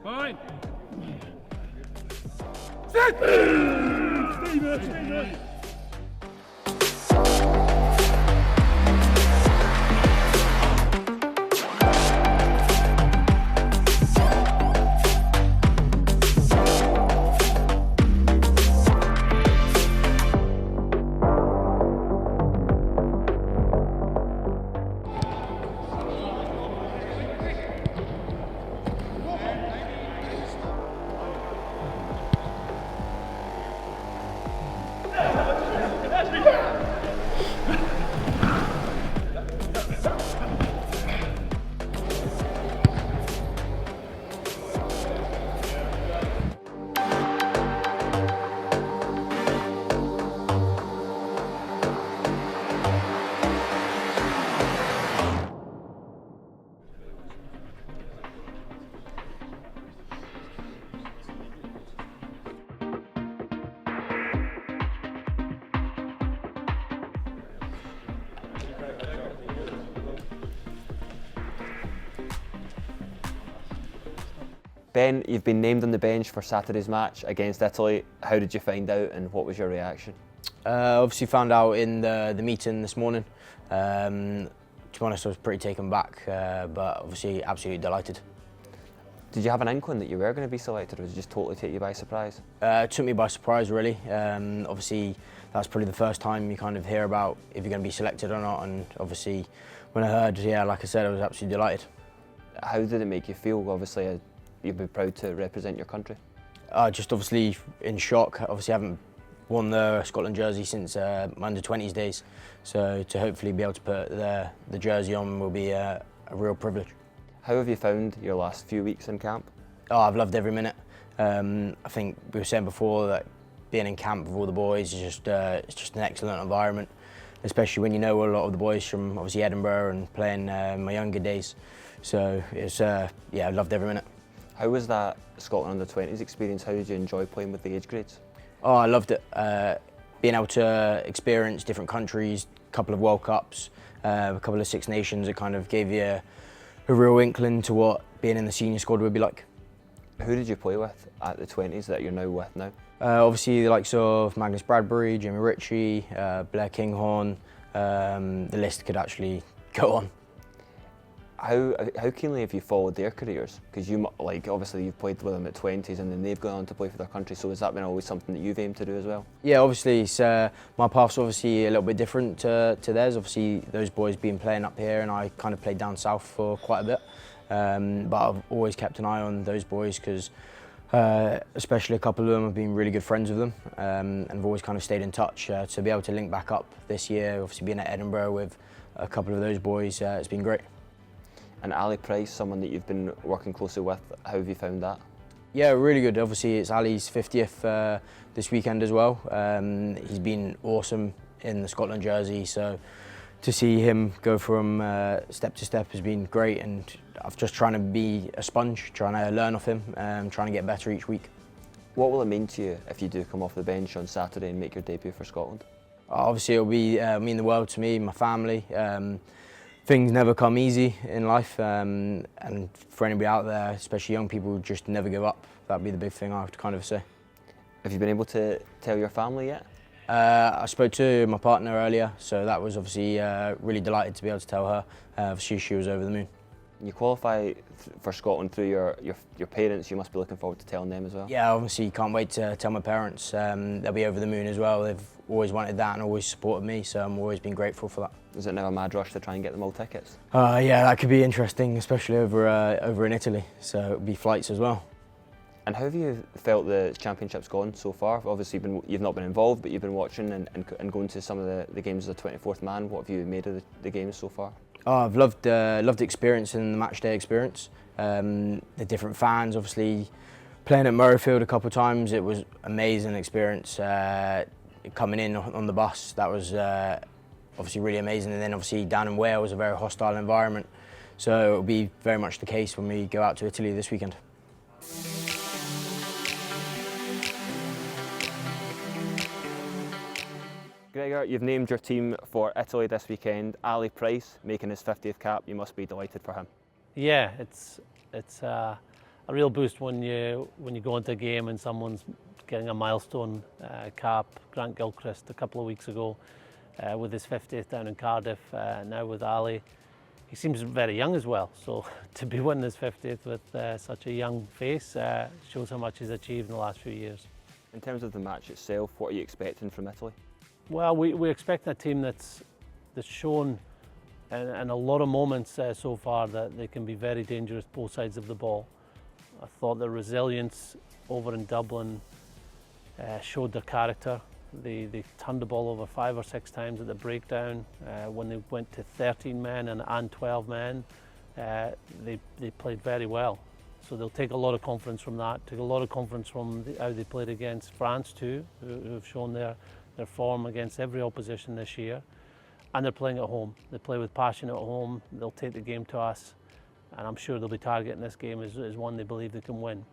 Fine. Ben, you've been named on the bench for Saturday's match against Italy. How did you find out and what was your reaction? Obviously found out in the meeting this morning. To be honest, I was pretty taken back, but obviously absolutely delighted. Did you have an inkling that you were going to be selected, or did it just totally take you by surprise? It took me by surprise, really. Obviously, that's probably the first time you kind of hear about if you're going to be selected or not, and obviously when I heard, yeah, like I said, I was absolutely delighted. How did it make you feel? Obviously, you'd be proud to represent your country. Just obviously in shock. Obviously, I haven't worn the Scotland jersey since my under-20s days, so to hopefully be able to put the jersey on will be a real privilege. How have you found your last few weeks in camp? Oh, I've loved every minute. I think we were saying before that being in camp with all the boys is it's just an excellent environment, especially when you know a lot of the boys from obviously Edinburgh and playing my younger days. So it's yeah, I loved every minute. How was that Scotland under-20s experience? How did you enjoy playing with the age grades? Oh, I loved it. Being able to experience different countries, a couple of World Cups, a couple of Six Nations, it kind of gave you a real inkling to what being in the senior squad would be like. Who did you play with at the 20s that you're now with now? Obviously the likes of Magnus Bradbury, Jimmy Ritchie, Blair Kinghorn, the list could actually go on. How keenly have you followed their careers? Because obviously you've played with them at 20s and then they've gone on to play for their country, so has that been always something that you've aimed to do as well? Yeah, obviously my path's obviously a little bit different to theirs. Obviously those boys been playing up here and I kind of played down south for quite a bit. But I've always kept an eye on those boys because especially a couple of them have been really good friends with them and I've always kind of stayed in touch. To be able to link back up this year, obviously being at Edinburgh with a couple of those boys, it's been great. And Ali Price, someone that you've been working closely with, how have you found that? Yeah, really good. Obviously it's Ali's 50th this weekend as well. He's been awesome in the Scotland jersey, so to see him go from step to step has been great, and I've just trying to be a sponge, trying to learn off him, trying to get better each week. What will it mean to you if you do come off the bench on Saturday and make your debut for Scotland? Obviously it'll be mean the world to me, my family. Things never come easy in life, and for anybody out there, especially young people, just never give up. That'd be the big thing I would kind of say. Have you been able to tell your family yet? I spoke to my partner earlier, so that was obviously really delighted to be able to tell her. She was over the moon. You qualify for Scotland through your parents. You must be looking forward to telling them as well. Yeah, obviously can't wait to tell my parents. They'll be over the moon as well. They've always wanted that and always supported me, so I'm always been grateful for that. Is it now a mad rush to try and get them all tickets? Yeah, that could be interesting, especially over in Italy. So it'll be flights as well. And how have you felt the championship's gone so far? Obviously, you've not been involved, but you've been watching and going to some of the games as a 24th man. What have you made of the games so far? Oh, I've loved the experience and the match day experience. The different fans, obviously, Playing at Murrayfield a couple of times, it was amazing experience. Coming in on the bus, that was obviously really amazing. And then obviously down in Wales, a very hostile environment. So it will be very much the case when we go out to Italy this weekend. Gregor, you've named your team for Italy this weekend. Ali Price making his 50th cap. You must be delighted for him. Yeah, it's a real boost when you go into a game and someone's getting a milestone cap. Grant Gilchrist a couple of weeks ago with his 50th down in Cardiff. Now with Ali, he seems very young as well. So to be winning his 50th with such a young face shows how much he's achieved in the last few years. In terms of the match itself, what are you expecting from Italy? Well, we expect a team that's shown in a lot of moments so far that they can be very dangerous both sides of the ball. I thought their resilience over in Dublin showed their character. They turned the ball over 5 or 6 times at the breakdown. When they went to 13 men and 12 men, they played very well. So they'll take a lot of confidence from that, take a lot of confidence from how they played against France too, who have shown their form against every opposition this year. And they're playing at home. They play with passion at home. They'll take the game to us. And I'm sure they'll be targeting this game as one they believe they can win.